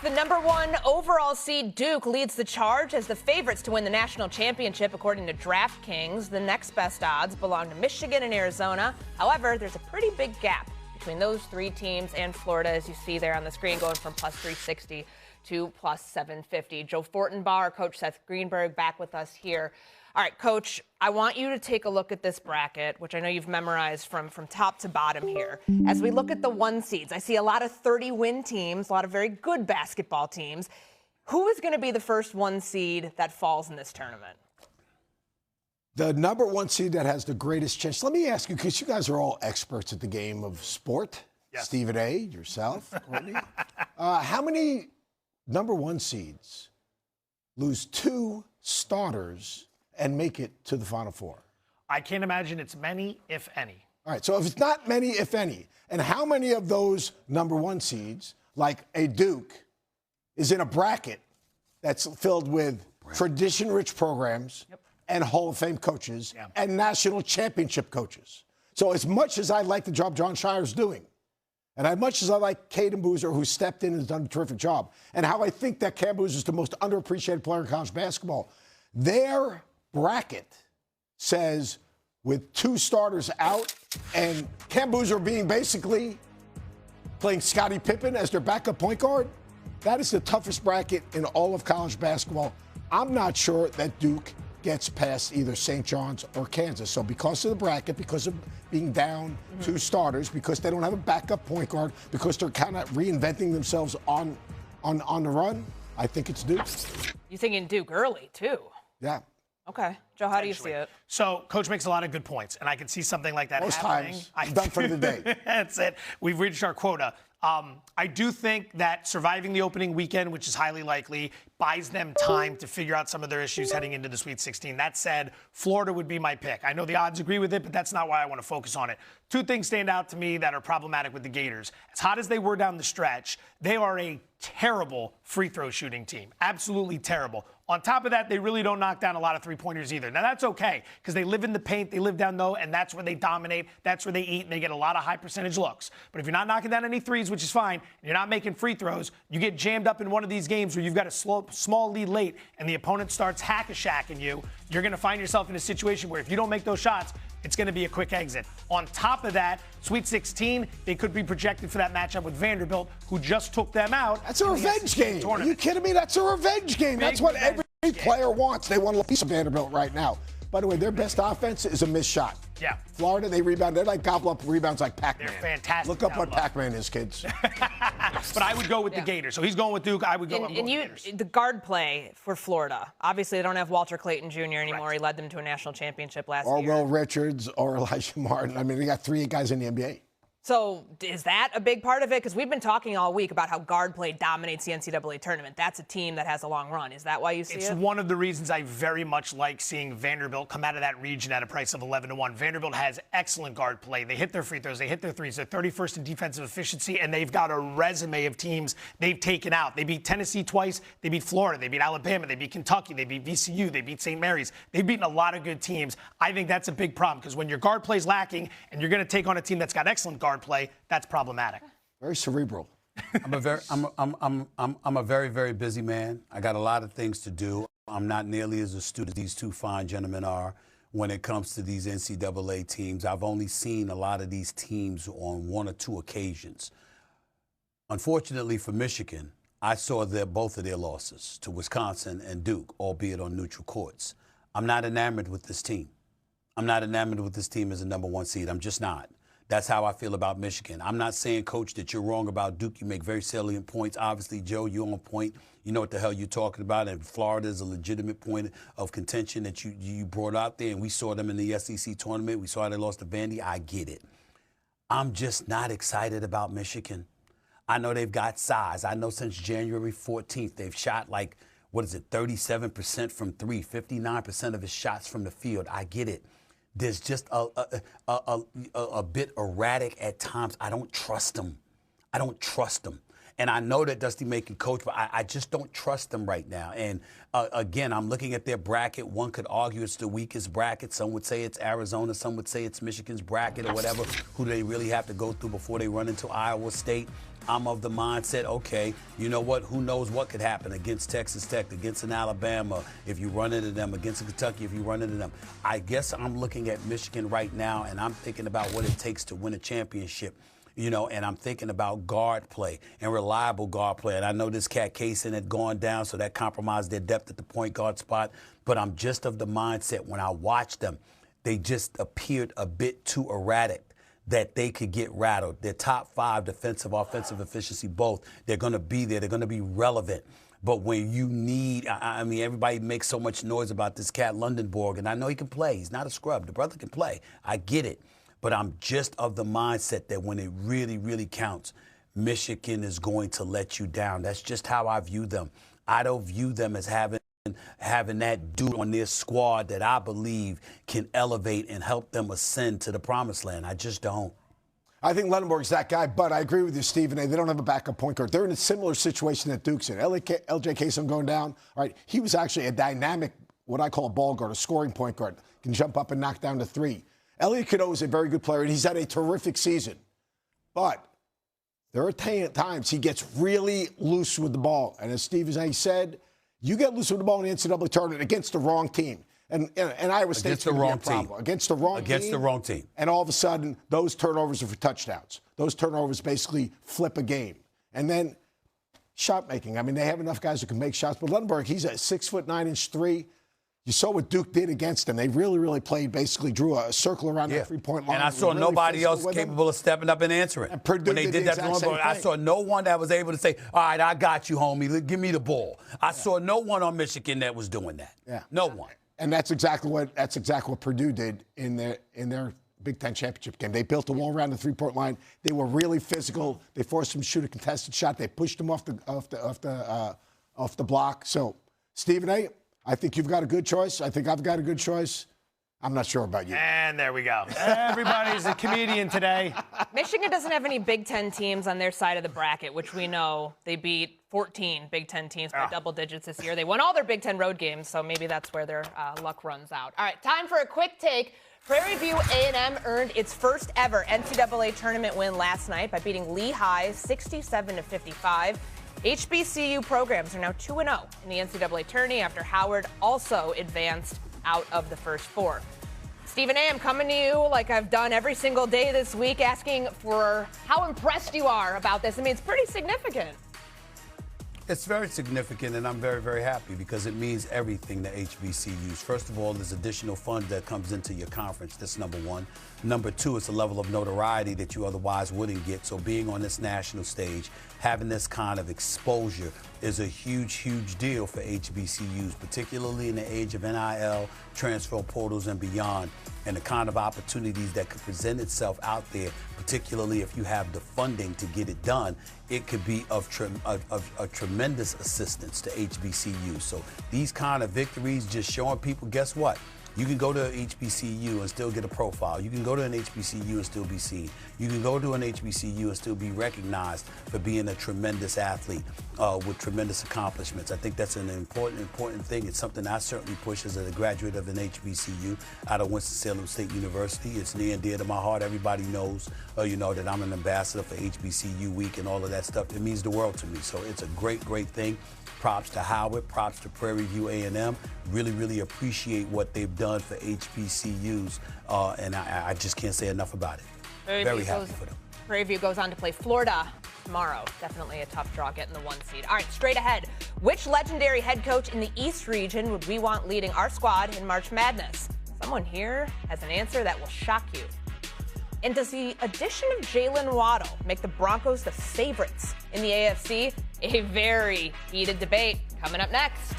The #1 overall seed Duke leads the charge as the favorites to win the national championship, according to DraftKings. The next best odds belong to Michigan and Arizona. However, there's a pretty big gap between those three teams and Florida, as you see there on the screen, going from plus 360 to plus 750. Joe Fortenbaugh, Coach Seth Greenberg, back with us here. All right, Coach, I want you to take a look at this bracket, which I know you've memorized from top to bottom here. As we look at the 1 seeds, I see a lot of 30-win teams, a lot of very good basketball teams. Who is going to be the first 1 seed that falls in this tournament? The #1 seed that has the greatest chance. Let me ask you, because you guys are all experts at the game of sport. Yes. Stephen A., yourself, Courtney. How many #1 seeds lose 2 starters and make it to the Final Four? I can't imagine it's many, if any. All right, so if it's not many, if any, and how many of those #1 seeds, like a Duke, is in a bracket that's filled with tradition-rich programs and Hall of Fame coaches and national championship coaches? So as much as I like the job John Shire's doing, and as much as I like Caden Boozer, who stepped in and has done a terrific job, and how I think that Cam Boozer is the most underappreciated player in college basketball, their bracket says with 2 starters out and Cam Boozer being basically playing Scottie Pippen as their backup point guard, that is the toughest bracket in all of college basketball. I'm not sure that Duke gets past either St. John's or Kansas. So because of the bracket, because of being down 2 starters, because they don't have a backup point guard, because they're kind of reinventing themselves on the run, I think it's Duke. You thinking Duke early, too? Yeah. Okay. Joe, how do you see it? So, Coach makes a lot of good points, and I can see something like that happening. Most times. I'm done for the day. That's it. We've reached our quota. I do think that surviving the opening weekend, which is highly likely, buys them time to figure out some of their issues heading into the Sweet 16. That said, Florida would be my pick. I know the odds agree with it, but that's not why I want to focus on it. 2 things stand out to me that are problematic with the Gators. As hot as they were down the stretch, they are a terrible free throw shooting team. Absolutely terrible. On top of that, they really don't knock down a lot of three-pointers either. Now, that's okay, because they live in the paint, they live down low, and that's where they dominate, that's where they eat, and they get a lot of high-percentage looks. But if you're not knocking down any threes, which is fine, and you're not making free throws, you get jammed up in one of these games where you've got a small lead late, and the opponent starts hack-a-shacking you, you're going to find yourself in a situation where if you don't make those shots, it's going to be a quick exit. On top of that, Sweet 16, they could be projected for that matchup with Vanderbilt, who just took them out. That's a revenge game. Are you kidding me? That's a revenge game. That's what every player wants. They want a piece of Vanderbilt right now. By the way, their best offense is a missed shot. Yeah. Florida, they rebound. They're like gobble up rebounds like Pac-Man. They're fantastic. Look up what Pac-Man is, kids. But I would go with the Gators. So he's going with Duke. I would go with the Gators. The guard play for Florida. Obviously, they don't have Walter Clayton Jr. anymore. He led them to a national championship last year. Or Will Richards or Elijah Martin. I mean, they got 3 guys in the NBA. So is that a big part of it? Because we've been talking all week about how guard play dominates the NCAA tournament. That's a team that has a long run. Is that why you see it? It's one of the reasons I very much like seeing Vanderbilt come out of that region at a price of 11-1. Vanderbilt has excellent guard play. They hit their free throws. They hit their threes. They're 31st in defensive efficiency, and they've got a resume of teams they've taken out. They beat Tennessee twice. They beat Florida. They beat Alabama. They beat Kentucky. They beat VCU. They beat St. Mary's. They've beaten a lot of good teams. I think that's a big problem because when your guard play is lacking and you're going to take on a team that's got excellent guard play, that's problematic. Very cerebral. I'm a very, very busy man. I got a lot of things to do. I'm not nearly as astute as these 2 fine gentlemen are when it comes to these NCAA teams. I've only seen a lot of these teams on 1 or 2 occasions. Unfortunately for Michigan, I saw both of their losses to Wisconsin and Duke, albeit on neutral courts. I'm not enamored with this team. I'm not enamored with this team as a #1 seed. I'm just not. That's how I feel about Michigan. I'm not saying, Coach, that you're wrong about Duke. You make very salient points. Obviously, Joe, you're on point. You know what the hell you're talking about. And Florida is a legitimate point of contention that you brought out there. And we saw them in the SEC tournament. We saw how they lost to Vandy. I get it. I'm just not excited about Michigan. I know they've got size. I know since January 14th, they've shot 37% from 3, 59% of his shots from the field. I get it. There's just a bit erratic at times. I don't trust them. And I know that Dusty May can coach, but I just don't trust them right now. And again, I'm looking at their bracket. One could argue it's the weakest bracket. Some would say it's Arizona. Some would say it's Michigan's bracket or whatever, who they really have to go through before they run into Iowa State. I'm of the mindset, okay, you know what? Who knows what could happen against Texas Tech, against an Alabama, if you run into them, against Kentucky, if you run into them. I guess I'm looking at Michigan right now, and I'm thinking about what it takes to win a championship. You know, and I'm thinking about guard play and reliable guard play. And I know this cat Kaysen had gone down, so that compromised their depth at the point guard spot. But I'm just of the mindset when I watch them, they just appeared a bit too erratic that they could get rattled. Their top 5 defensive, offensive efficiency, both, they're going to be there. They're going to be relevant. But when you need, I mean, everybody makes so much noise about this cat Lundenborg, and I know he can play. He's not a scrub. The brother can play. I get it. But I'm just of the mindset that when it really, really counts, Michigan is going to let you down. That's just how I view them. I don't view them as having that dude on their squad that I believe can elevate and help them ascend to the promised land. I just don't. I think Lundenborg's that guy, but I agree with you, Stephen A. They don't have a backup point guard. They're in a similar situation that Duke's in. LJ Kaysen going down. All right, he was actually a dynamic, what I call a ball guard, a scoring point guard. Can jump up and knock down to 3. Elliot Cadeau is a very good player, and he's had a terrific season. But there are times he gets really loose with the ball. And as Stephen A. said, you get loose with the ball in the NCAA tournament against the wrong team. And Iowa State's going to be a problem. Against the wrong team. And all of a sudden, those turnovers are for touchdowns. Those turnovers basically flip a game. And then shot making. I mean, they have enough guys who can make shots. But Lundenborg, he's a 6'9" 3. You saw what Duke did against them. They really, really played, basically drew a circle around that 3-point line. And I saw really nobody else capable of stepping up and answering. And Purdue when they did that to Lundenborg, I saw no one that was able to say, all right, I got you, homie. Give me the ball. I saw no one on Michigan that was doing that. Yeah. No one. And that's exactly what Purdue did in their Big Ten championship game. They built a wall around the 3-point line. They were really physical. They forced them to shoot a contested shot. They pushed them off the block. So, Stephen A., I think you've got a good choice. I think I've got a good choice. I'm not sure about you. And there we go. Everybody's a comedian today. Michigan doesn't have any Big Ten teams on their side of the bracket, which we know they beat 14 Big Ten teams by double digits this year. They won all their Big Ten road games, so maybe that's where their luck runs out. All right, time for a quick take. Prairie View A&M earned its first ever NCAA tournament win last night by beating Lehigh 67-55. HBCU programs are now 2-0 in the NCAA tourney after Howard also advanced out of the first 4. Stephen A., I'm coming to you like I've done every single day this week, asking for how impressed you are about this. I mean, it's pretty significant. It's very significant, and I'm very, very happy because it means everything to HBCUs. First of all, there's additional funds that comes into your conference. That's number one. Number two, it's a level of notoriety that you otherwise wouldn't get. So being on this national stage, having this kind of exposure is a huge, huge deal for HBCUs, particularly in the age of NIL, transfer portals, and beyond, and the kind of opportunities that could present itself out there, particularly if you have the funding to get it done. It could be of tremendous assistance to HBCUs. So these kind of victories just showing people, guess what? You can go to HBCU and still get a profile. You can go to an HBCU and still be seen. You can go to an HBCU and still be recognized for being a tremendous athlete with tremendous accomplishments. I think that's an important thing. It's something I certainly push as a graduate of an HBCU out of Winston-Salem State University. It's near and dear to my heart. Everybody knows, that I'm an ambassador for HBCU Week and all of that stuff. It means the world to me. So it's a great, great thing. Props to Howard, props to Prairie View A&M. Really, really appreciate what they've done for HBCUs, and I just can't say enough about it. Very happy for them. Prairie View goes on to play Florida tomorrow. Definitely a tough draw getting the 1 seed. All right, straight ahead. Which legendary head coach in the East region would we want leading our squad in March Madness? Someone here has an answer that will shock you. And does the addition of Jalen Waddle make the Broncos the favorites in the AFC? A very heated debate coming up next.